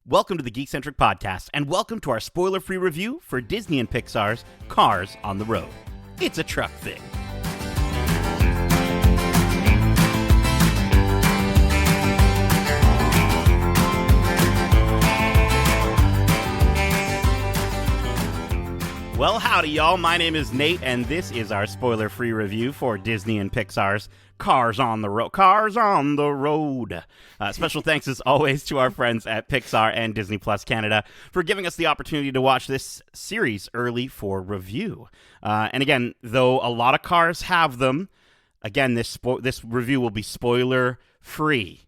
Welcome to the Geekcentric podcast, and welcome to our spoiler-free review for Disney and Pixar's Cars on the Road. It's a truck thing. Well, howdy, y'all. My name is Nate, and this is our spoiler-free review for Disney and Pixar's Cars on the Road. Cars on the Road. Special thanks, as always, to our friends at Pixar and Disney Plus Canada for giving us the opportunity to watch this series early for review. And again, though a lot of cars have them, again, this review will be spoiler-free.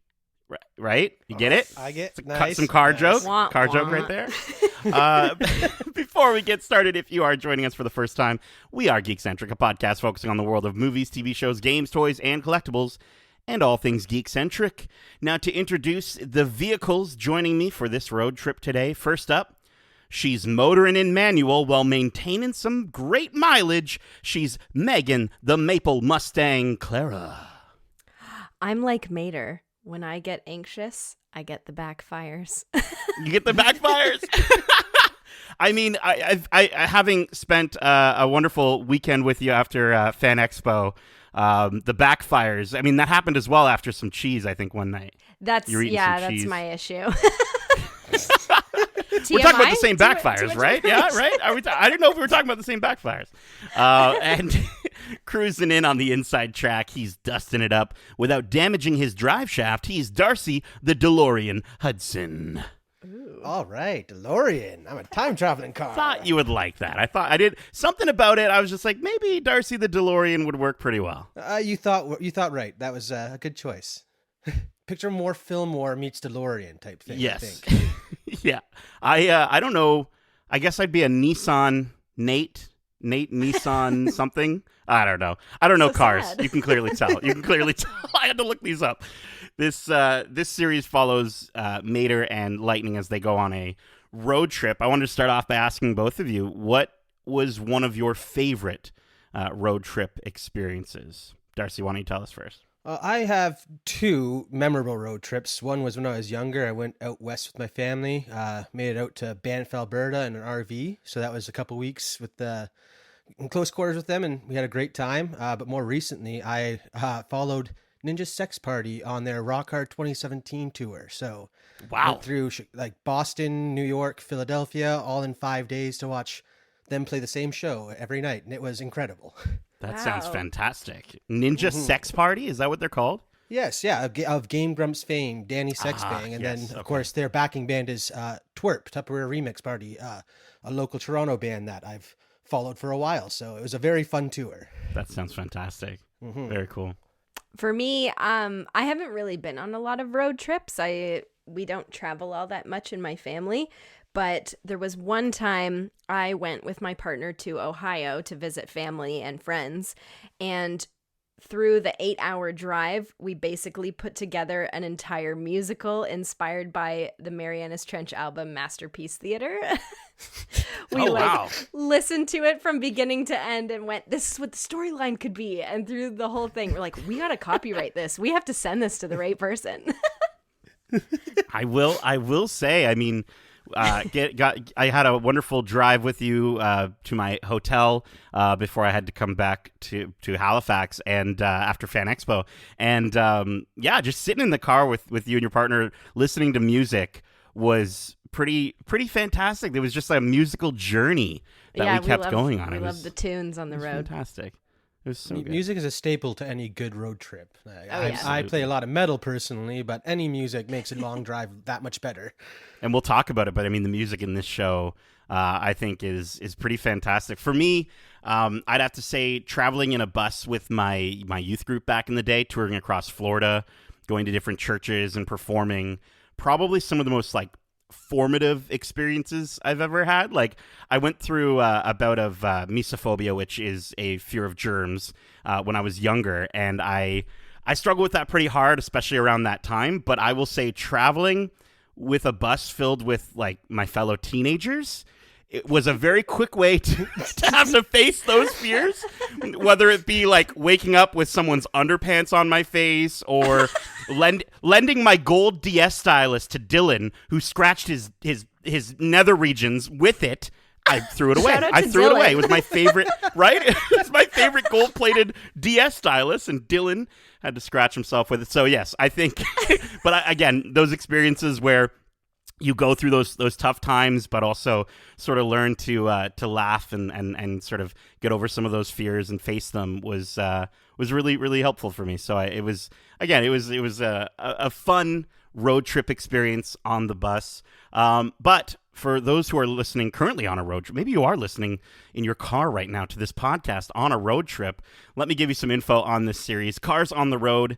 Right? You get it? I get it. Cut some car joke. Car joke right there. Before we get started, if you are joining us for the first time, we are Geekcentric, a podcast focusing on the world of movies, TV shows, games, toys, and collectibles, and all things geek-centric. Now, to introduce the vehicles joining me for this road trip today, first up, she's motoring in manual while maintaining some great mileage. She's Megan, the Maple Mustang Clara. I'm like Mater. When I get anxious, I get the backfires. You get the backfires? I mean, I having spent a wonderful weekend with you after Fan Expo, the backfires, I mean, that happened as well after some cheese, I think, one night. That's my issue. We're talking about the same backfires, right? Yeah, right? I didn't know if we were talking about the same backfires. And cruising in on the inside track, he's dusting it up without damaging his drive shaft. He's Darcy, the DeLorean Hudson. Ooh. All right, DeLorean. I'm a time-traveling car. Thought you would like that. I did something about it. I was just like, maybe Darcy the DeLorean would work pretty well. You thought right. That was a good choice. Picture more Fillmore meets DeLorean type thing. Yes. I think. Yeah. I don't know. I guess I'd be a Nissan Nate Nissan something. I don't know. I don't know so cars. Sad. You can clearly tell. I had to look these up. This series follows Mater and Lightning as they go on a road trip. I wanted to start off by asking both of you, what was one of your favorite road trip experiences? Darcy, why don't you tell us first? I have two memorable road trips. One was when I was younger. I went out west with my family, made it out to Banff, Alberta in an RV. So that was a couple weeks in close quarters with them, and we had a great time. But more recently, I followed Ninja Sex Party on their Rock Hard 2017 tour. So went through like Boston, New York, Philadelphia, all in 5 days to watch them play the same show every night, and it was incredible. That sounds fantastic. Ninja Sex Party? Is that what they're called? Yes, yeah, of Game Grumps fame, Danny Sexbang. And then, of course, their backing band is Twerp, Tupperware Remix Party, a local Toronto band that I've followed for a while. So it was a very fun tour. That sounds fantastic. Mm-hmm. Very cool. For me, I haven't really been on a lot of road trips. We don't travel all that much in my family. But there was one time I went with my partner to Ohio to visit family and friends. And through the 8-hour drive, we basically put together an entire musical inspired by the Marianas Trench album Masterpiece Theater. We listened to it from beginning to end and went, this is what the storyline could be. And through the whole thing, we're like, we got to copyright this. We have to send this to the right person. I will say, I mean, I had a wonderful drive with you to my hotel before I had to come back to Halifax and after Fan Expo, and just sitting in the car with you and your partner listening to music was pretty fantastic. It was just a musical journey that we kept going on. We loved the tunes on the road. Fantastic. It was so good. Music is a staple to any good road trip. I play a lot of metal personally, but any music makes a long drive that much better. And we'll talk about it, but I mean, the music in this show, I think, is pretty fantastic. For me, I'd have to say traveling in a bus with my youth group back in the day, touring across Florida, going to different churches and performing, probably some of the most formative experiences I've ever had. Like, I went through a bout of mesophobia, which is a fear of germs, when I was younger, and I struggled with that pretty hard, especially around that time. But I will say, traveling with a bus filled with my fellow teenagers, it was a very quick way to have to face those fears, whether it be waking up with someone's underpants on my face or lending my gold DS stylus to Dylan, who scratched his nether regions with it. I threw it away. I threw it away. It was my favorite, right? It was my favorite gold-plated DS stylus, and Dylan had to scratch himself with it. So yes, I think. But again, those experiences where you go through those tough times, but also sort of learn to laugh and sort of get over some of those fears and face them was really, really helpful for me. So it was a fun road trip experience on the bus. But for those who are listening currently on a road trip, maybe you are listening in your car right now to this podcast on a road trip, let me give you some info on this series. Cars on the Road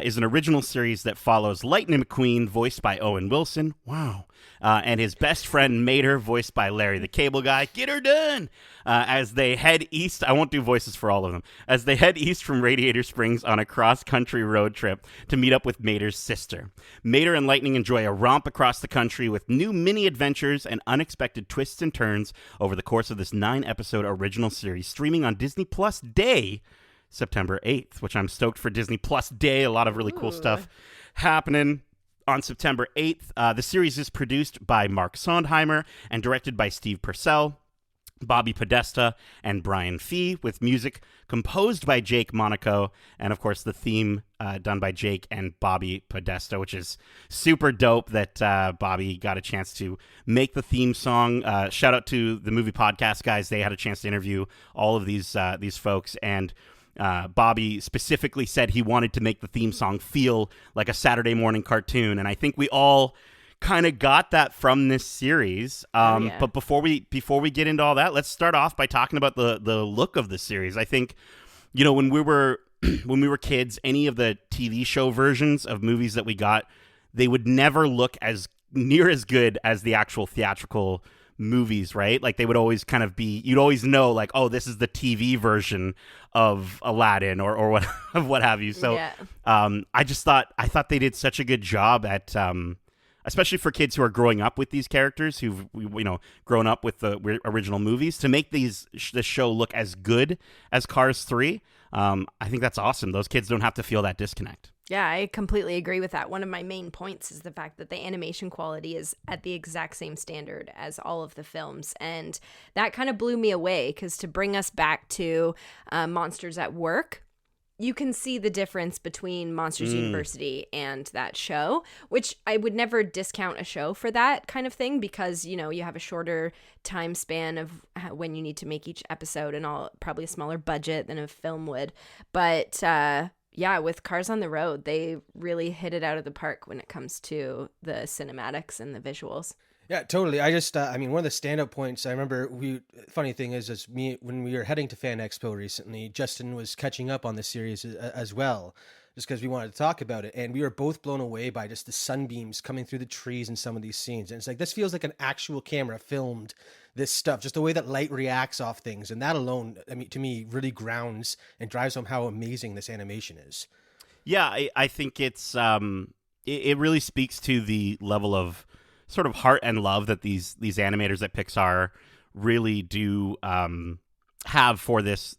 is an original series that follows Lightning McQueen, voiced by Owen Wilson. Wow. And his best friend Mater, voiced by Larry the Cable Guy. Get her done! As they head east, I won't do voices for all of them, as they head east from Radiator Springs on a cross-country road trip to meet up with Mater's sister. Mater and Lightning enjoy a romp across the country with new mini-adventures and unexpected twists and turns over the course of this 9-episode original series, streaming on Disney Plus Day, September 8th, which I'm stoked for. Disney Plus Day. A lot of really cool stuff happening on September 8th. The series is produced by Mark Sondheimer and directed by Steve Purcell, Bobby Podesta, and Brian Fee, with music composed by Jake Monaco, and of course the theme done by Jake and Bobby Podesta, which is super dope that Bobby got a chance to make the theme song. Shout out to the Movie Podcast guys. They had a chance to interview all of these folks, and Bobby specifically said he wanted to make the theme song feel like a Saturday morning cartoon, and I think we all kind of got that from this series. But before we get into all that, let's start off by talking about the look of the series. I think, when we were kids, any of the TV show versions of movies that we got, they would never look as near as good as the actual theatrical movies, right? Like they would always kind of be, you'd always know like, oh, this is the TV version of Aladdin or what have you. So I thought they did such a good job at especially for kids who are growing up with these characters, who've grown up with the original movies, to make this show look as good as Cars 3. I think that's awesome. Those kids don't have to feel that disconnect. Yeah, I completely agree with that. One of my main points is the fact that the animation quality is at the exact same standard as all of the films. And that kind of blew me away, because to bring us back to Monsters at Work, you can see the difference between Monsters University and that show, which I would never discount a show for that kind of thing, because, you have a shorter time span of when you need to make each episode and probably a smaller budget than a film would. But yeah, with Cars on the Road, they really hit it out of the park when it comes to the cinematics and the visuals. Yeah, totally. I just, one of the standout points, I remember funny thing is me, when we were heading to Fan Expo recently, Justin was catching up on the series as well, just because we wanted to talk about it. And we were both blown away by just the sunbeams coming through the trees in some of these scenes. And it's like, this feels like an actual camera filmed this stuff, just the way that light reacts off things. And that alone, to me, really grounds and drives home how amazing this animation is. Yeah, I think it's, it really speaks to the level of sort of heart and love that these animators at Pixar really do have for this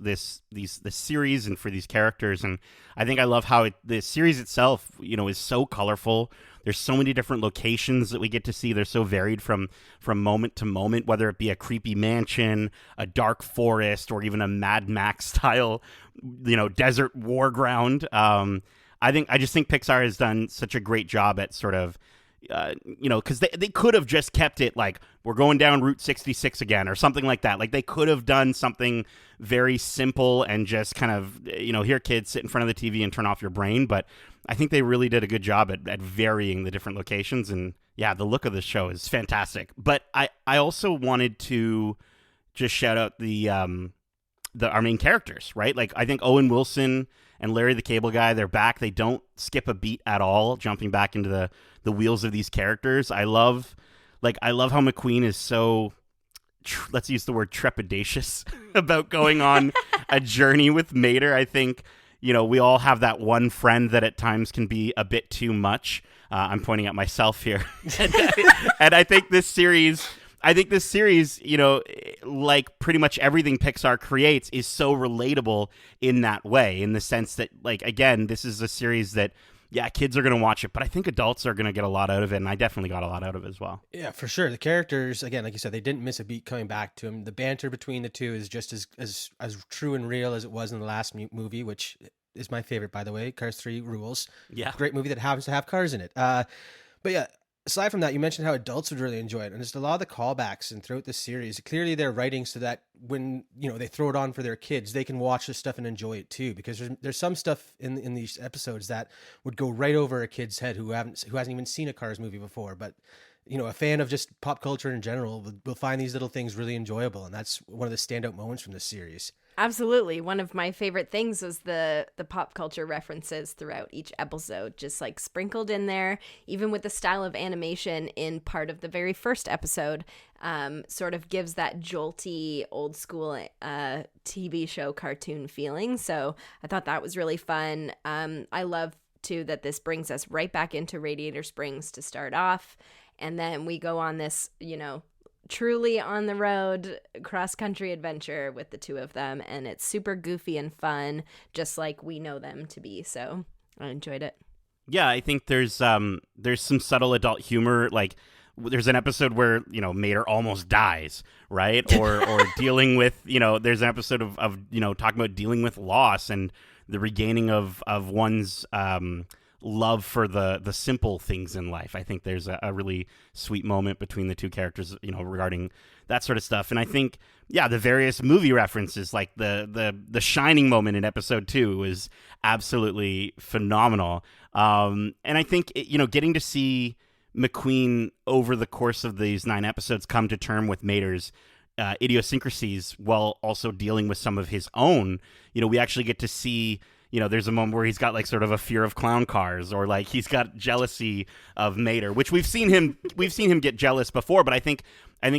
series and for these characters. And I think I love how the series itself, is so colorful. There's so many different locations that we get to see. They're so varied from moment to moment, whether it be a creepy mansion, a dark forest, or even a Mad Max style, desert war ground. I just think Pixar has done such a great job at sort of, because they could have just kept it like, we're going down Route 66 again or something like that. Like they could have done something very simple and just kind of, here kids, sit in front of the TV and turn off your brain. But I think they really did a good job at varying the different locations. And yeah, the look of the show is fantastic. But I also wanted to just shout out our main characters, right? Like I think Owen Wilson and Larry the Cable Guy, they're back. They don't skip a beat at all, jumping back into the wheels of these characters. I love how McQueen is so, let's use the word trepidatious about going on a journey with Mater. I think, we all have that one friend that at times can be a bit too much. I'm pointing at myself here. And I think this series, like pretty much everything Pixar creates is so relatable in that way, in the sense that, like, again, this is a series that yeah, kids are going to watch it, but I think adults are going to get a lot out of it, and I definitely got a lot out of it as well. Yeah, for sure. The characters, again, like you said, they didn't miss a beat coming back to him. The banter between the two is just as true and real as it was in the last movie, which is my favorite, by the way. Cars 3 rules. Yeah. Great movie that happens to have cars in it. But yeah, aside from that, you mentioned how adults would really enjoy it, and just a lot of the callbacks and throughout the series. Clearly, they're writing so that when they throw it on for their kids, they can watch this stuff and enjoy it too. Because there's some stuff in these episodes that would go right over a kid's head who hasn't even seen a Cars movie before, but a fan of just pop culture in general will find these little things really enjoyable, and that's one of the standout moments from this series. Absolutely. One of my favorite things was the pop culture references throughout each episode, just like sprinkled in there, even with the style of animation in part of the very first episode, sort of gives that jolty old school TV show cartoon feeling. So I thought that was really fun. I love too that this brings us right back into Radiator Springs to start off. And then we go on this, truly on the road cross-country adventure with the two of them, and it's super goofy and fun, just like we know them to be. So I enjoyed it. Yeah, I think there's some subtle adult humor. Like there's an episode where Mater almost dies, right? Or dealing with there's an episode of talking about dealing with loss and the regaining of one's love for the simple things in life. I think there's a really sweet moment between the two characters, regarding that sort of stuff. And I think, yeah, the various movie references, like the Shining moment in episode 2 was absolutely phenomenal. And I think, getting to see McQueen over the course of these 9 episodes come to term with Mater's idiosyncrasies while also dealing with some of his own, we actually get to see there's a moment where he's got like sort of a fear of clown cars, or like he's got jealousy of Mater, which we've seen him get jealous before. But I think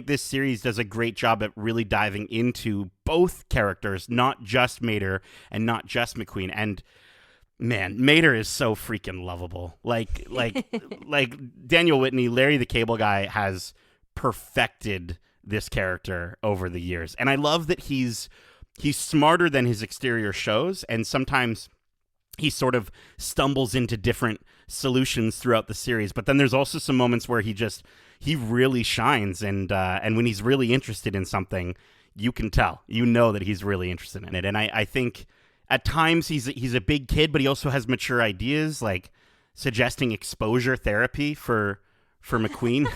this series does a great job at really diving into both characters, not just Mater and not just McQueen. And man, Mater is so freaking lovable. Like Daniel Whitney, Larry the Cable Guy, has perfected this character over the years. And I love that he's smarter than his exterior shows, and sometimes he sort of stumbles into different solutions throughout the series. But then there's also some moments where he really shines, and when he's really interested in something, you can tell, that he's really interested in it. And I think at times he's a big kid, but he also has mature ideas, like suggesting exposure therapy for McQueen.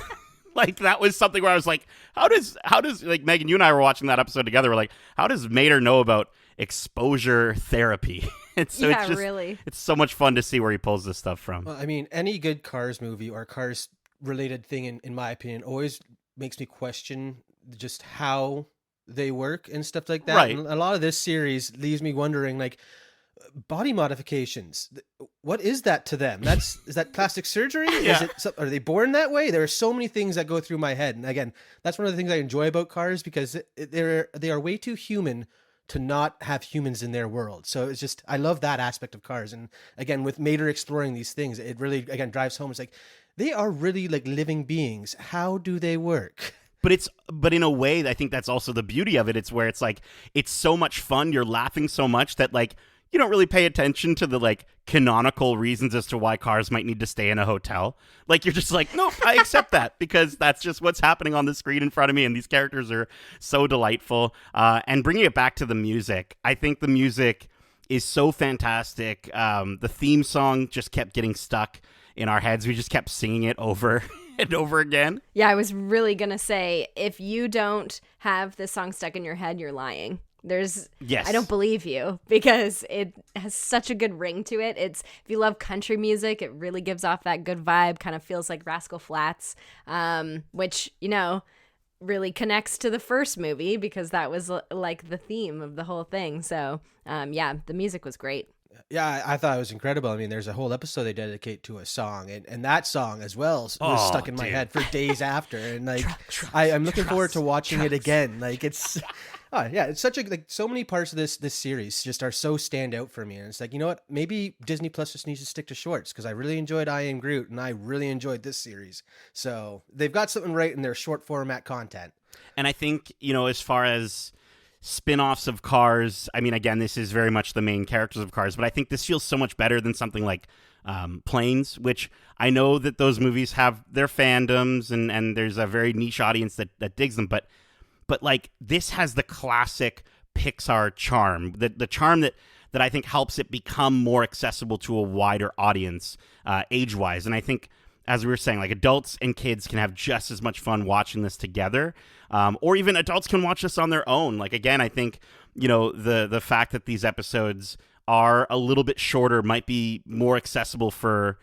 Like, that was something where I was like, how does like, Megan, you and I were watching that episode together. We're like, how does Mater know about exposure therapy? And so yeah, it's just, really. It's so much fun to see where he pulls this stuff from. Well, I mean, any good Cars movie or Cars related thing, in my opinion, always makes me question just how they work and stuff like that. Right. And a lot of this series leaves me wondering, like, body modifications, what is that to them? Is that plastic surgery? Yeah. Are they born that way? There are so many things that go through my head, and again, that's one of the things I enjoy about Cars, because they are way too human to not have humans in their world. So it's just, I love that aspect of Cars. And again, with Mater exploring these things, it really, again, drives home. It's like, they are really like living beings. How do they work? But in a way, I think that's also the beauty of it. It's where it's like, it's so much fun. You're laughing so much that, like, you don't really pay attention to the, like, canonical reasons as to why Cars might need to stay in a hotel. Like, you're just like, nope, I accept that, because that's just what's happening on the screen in front of me, and these characters are so delightful. And bringing it back to the music, I think the music is so fantastic. The theme song just kept getting stuck in our heads. We just kept singing it over and over again. Yeah, I was really going to say, if you don't have this song stuck in your head, you're lying. Yes. I don't believe you, because it has such a good ring to it. If you love country music, it really gives off that good vibe, kind of feels like Rascal Flatts, which, really connects to the first movie, because that was like the theme of the whole thing. So, yeah, the music was great. Yeah, I thought it was incredible. I mean, there's a whole episode they dedicate to a song, and that song as well was stuck in my head for days after. And like, I'm looking forward to watching it again. Like, it's, it's such so many parts of this series just are so stand out for me. And it's like, you know what? Maybe Disney Plus just needs to stick to shorts, because I really enjoyed I Am Groot, and I really enjoyed this series. So they've got something right in their short format content. And I think, as far as spin-offs of Cars, I mean, again, this is very much the main characters of Cars, but I think this feels so much better than something like Planes, which I know that those movies have their fandoms and there's a very niche audience that digs them, but like this has the classic Pixar charm, the charm that I think helps it become more accessible to a wider audience age-wise. And I think, as we were saying, like adults and kids can have just as much fun watching this together, or even adults can watch this on their own. Like, again, I think, the fact that these episodes are a little bit shorter might be more accessible for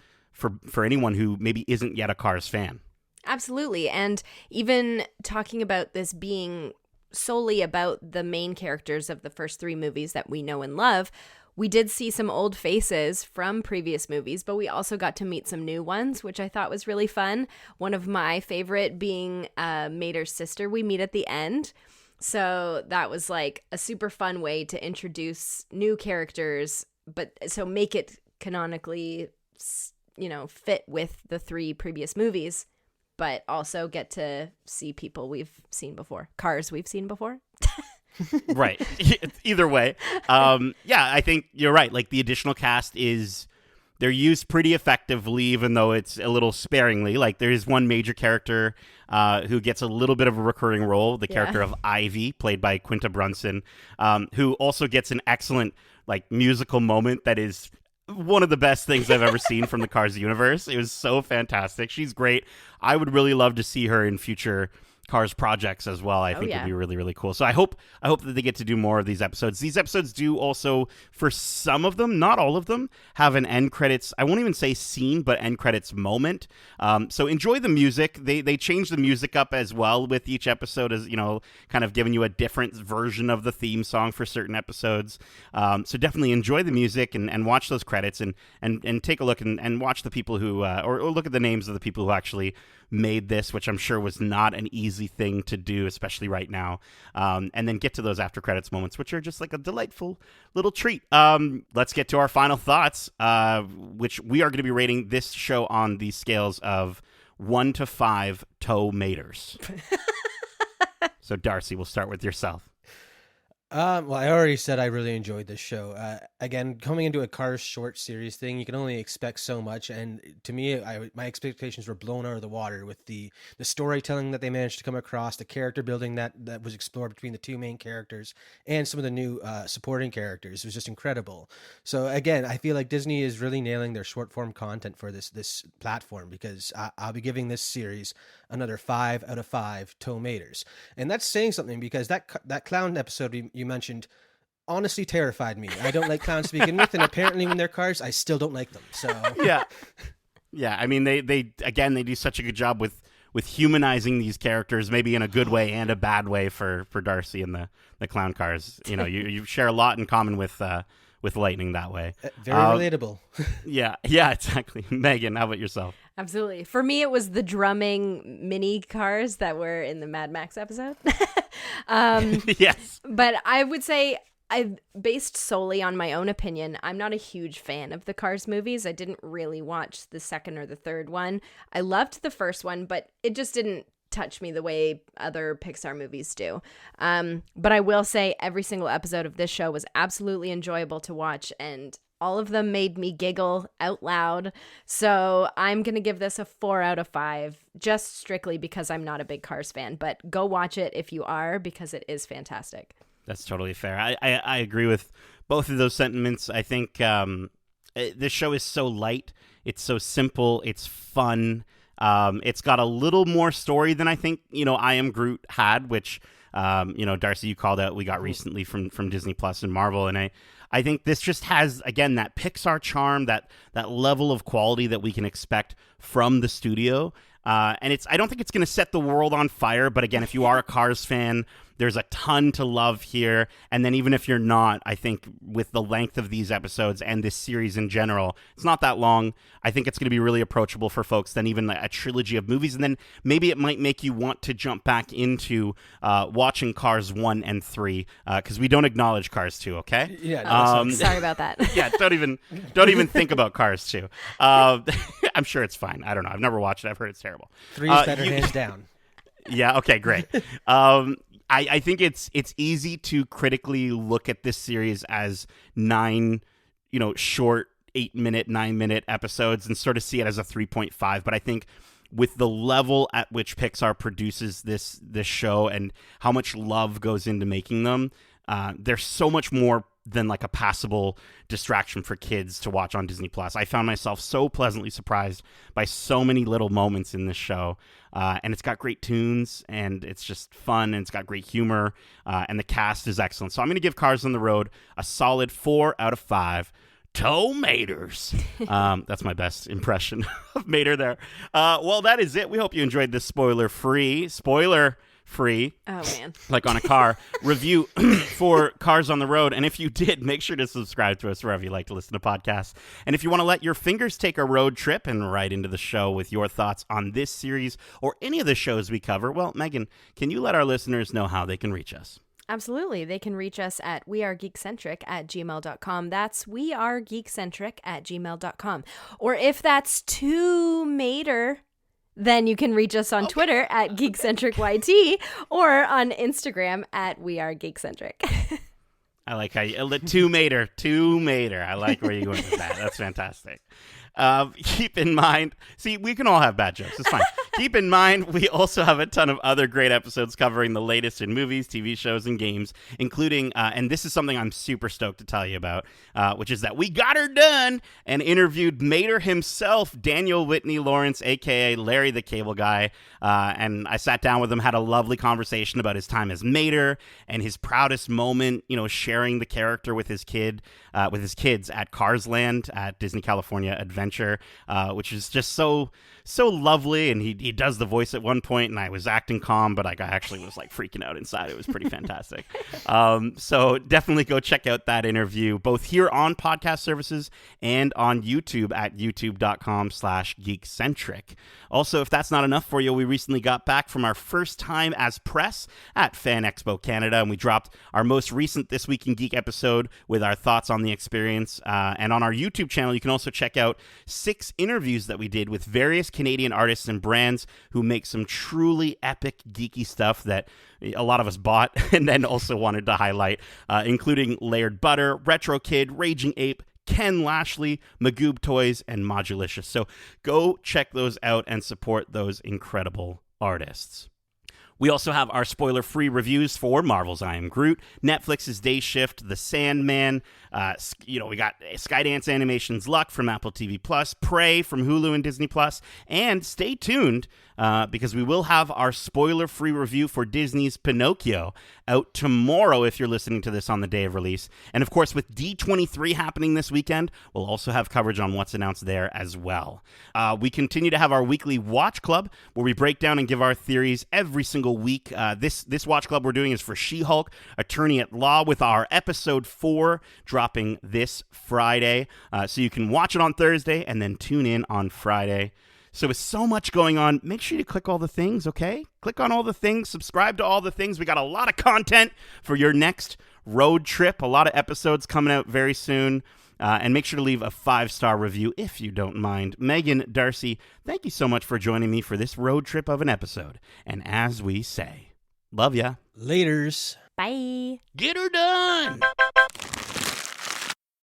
anyone who maybe isn't yet a Cars fan. Absolutely. And even talking about this being solely about the main characters of the first three movies that we know and love, we did see some old faces from previous movies, but we also got to meet some new ones, which I thought was really fun. One of my favorite being Mater's sister we meet at the end. So that was like a super fun way to introduce new characters, but so make it canonically, fit with the three previous movies, but also get to see people we've seen before, cars we've seen before. Right. Either way. I think you're right. Like the additional cast they're used pretty effectively, even though it's a little sparingly. Like there is one major character who gets a little bit of a recurring role, the character of Ivy, played by Quinta Brunson, who also gets an excellent like musical moment that is one of the best things I've ever seen from the Cars universe. It was so fantastic. She's great. I would really love to see her in future Cars projects as well. I think it'd be really, really cool. So I hope that they get to do more of these episodes. These episodes do also, for some of them, not all of them, have an end credits. I won't even say scene, but end credits moment. So enjoy the music. They change the music up as well with each episode, as kind of giving you a different version of the theme song for certain episodes. So definitely enjoy the music and watch those credits and take a look and watch the people who or look at the names of the people who actually made this, which I'm sure was not an easy thing to do, especially right now. And then get to those after credits moments, which are just like a delightful little treat. Let's get to our final thoughts, which we are going to be rating this show on the scales of 1 to 5 toe maters. So Darcy, we'll start with yourself. Well, I already said I really enjoyed this show. Again, coming into a Cars short series thing, you can only expect so much. And to me, my expectations were blown out of the water with the storytelling that they managed to come across, the character building that was explored between the two main characters, and some of the new supporting characters. It was just incredible. So again, I feel like Disney is really nailing their short form content for this platform, because I'll be giving this series another 5 out of 5 toe maters. And that's saying something, because that clown episode you mentioned honestly terrified me. I don't like clowns to begin with, and apparently when they're cars, I still don't like them. So yeah. I mean, they do such a good job with humanizing these characters, maybe in a good way and a bad way for Darcy and the clown cars. You share a lot in common with Lightning that way. Very relatable. Yeah, exactly. Megan, how about yourself? Absolutely. For me, it was the drumming mini cars that were in the Mad Max episode. Yes. But I would say, based solely on my own opinion, I'm not a huge fan of the Cars movies. I didn't really watch the second or the third one. I loved the first one, but it just didn't touch me the way other Pixar movies do. But I will say every single episode of this show was absolutely enjoyable to watch, and all of them made me giggle out loud. So I'm going to give this a 4 out of 5, just strictly because I'm not a big Cars fan. But go watch it if you are, because it is fantastic. That's totally fair. I agree with both of those sentiments. I think this show is so light. It's so simple. It's fun. It's got a little more story than I think, I Am Groot had, which, Darcy, you called out, we got recently from Disney Plus and Marvel. And I think this just has, again, that Pixar charm, that level of quality that we can expect from the studio. And I don't think it's going to set the world on fire. But again, if you are a Cars fan, there's a ton to love here. And then even if you're not, I think with the length of these episodes and this series in general, it's not that long. I think it's going to be really approachable for folks than even a trilogy of movies. And then maybe it might make you want to jump back into watching Cars 1 and 3, because we don't acknowledge Cars 2, okay? Yeah. Sorry about that. Yeah, don't even think about Cars 2. I'm sure it's fine. I don't know. I've never watched it. I've heard it's terrible. 3 is better, hands down. Yeah, okay, great. I think it's easy to critically look at this series as 9, short, 8-minute, 9-minute episodes and sort of see it as a 3.5. But I think with the level at which Pixar produces this show and how much love goes into making them, there's so much more than like a passable distraction for kids to watch on Disney Plus. I found myself so pleasantly surprised by so many little moments in this show, and it's got great tunes, and it's just fun, and it's got great humor, and the cast is excellent. So I'm going to give Cars on the Road a solid 4 out of 5 tomatoes. That's my best impression of Mater there. Well, that is it. We hope you enjoyed this spoiler-free, Oh, man. like on a car, review for Cars on the Road. And if you did, make sure to subscribe to us wherever you like to listen to podcasts. And if you want to let your fingers take a road trip and write into the show with your thoughts on this series or any of the shows we cover, well, Megan, can you let our listeners know how they can reach us? Absolutely. They can reach us at wearegeekcentric@gmail.com. That's wearegeekcentric@gmail.com. Or if that's too mater, then you can reach us on Twitter at GeekcentricYT or on Instagram at wearegeekcentric. I like how you, two mater. I like where you're going with that. That's fantastic. Keep in mind, see, we can all have bad jokes. It's fine. Keep in mind, we also have a ton of other great episodes covering the latest in movies, TV shows, and games, including, and this is something I'm super stoked to tell you about, which is that we got her done and interviewed Mater himself, Daniel Whitney Lawrence, a.k.a. Larry the Cable Guy, and I sat down with him, had a lovely conversation about his time as Mater and his proudest moment, sharing the character with his kids at Cars Land at Disney California Adventure, which is just so lovely. And he does the voice at one point, and I was acting calm, but I actually was like freaking out inside. It was pretty fantastic. So definitely go check out that interview, both here on podcast services and on YouTube at youtube.com/geekcentric. Also, if that's not enough for you, we recently got back from our first time as press at Fan Expo Canada, and we dropped our most recent This Week in Geek episode with our thoughts on the experience. And on our YouTube channel, you can also check out 6 interviews that we did with various Canadian artists and brands who make some truly epic geeky stuff that a lot of us bought and then also wanted to highlight, including Layered Butter, Retro Kid, Raging Ape, Ken Lashley, Magoob Toys, and Modulicious. So go check those out and support those incredible artists. We also have our spoiler-free reviews for Marvel's I Am Groot, Netflix's Day Shift, The Sandman. We got Skydance Animation's Luck from Apple TV+, Prey from Hulu and Disney+, and stay tuned because we will have our spoiler-free review for Disney's Pinocchio out tomorrow if you're listening to this on the day of release. And of course, with D23 happening this weekend, we'll also have coverage on what's announced there as well. We continue to have our weekly Watch Club where we break down and give our theories every single week. This Watch Club we're doing is for She-Hulk, Attorney at Law, with our episode 4 dropping this Friday. So you can watch it on Thursday and then tune in on Friday. So with so much going on, make sure you click all the things, okay? Click on all the things, subscribe to all the things. We got a lot of content for your next road trip, a lot of episodes coming out very soon. And make sure to leave a 5-star review if you don't mind. Megan, Darcy, thank you so much for joining me for this road trip of an episode. And as we say, love ya. Laters. Bye. Get her done!